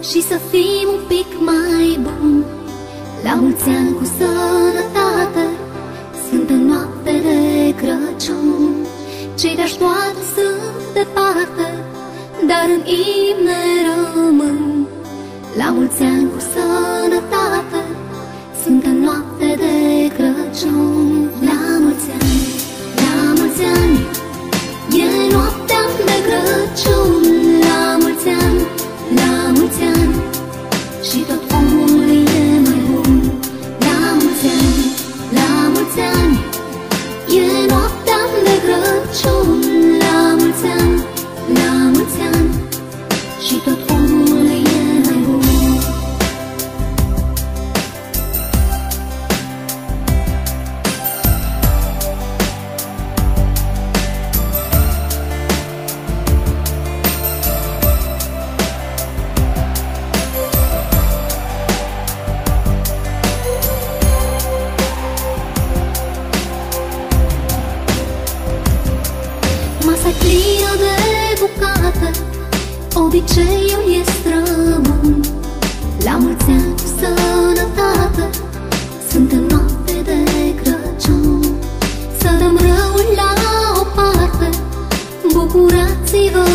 și să fim un pic mai buni. La mulți ani cu sănătate, sfântă noapte de Crăciun. Cei de-aș toate sunt departe, dar în inimă ne rămân. La mulți ani cu sănătate, sfântă noapte de Crăciun. La mulți ani, la mulți ani, e noaptea de Crăciun. La mulți ani, la mulți ani, și tot omul e mai bun. La mulți ani, la mulți ani, e noaptea de Crăciun. La mulți ani, la mulți ani, și tot omul e mai bun. Masa plină de bucate, obiceiul e străbun. La mulți ani cu sănătate, sfântă noapte de Crăciun. Să dăm răul la o parte, bucurați-vă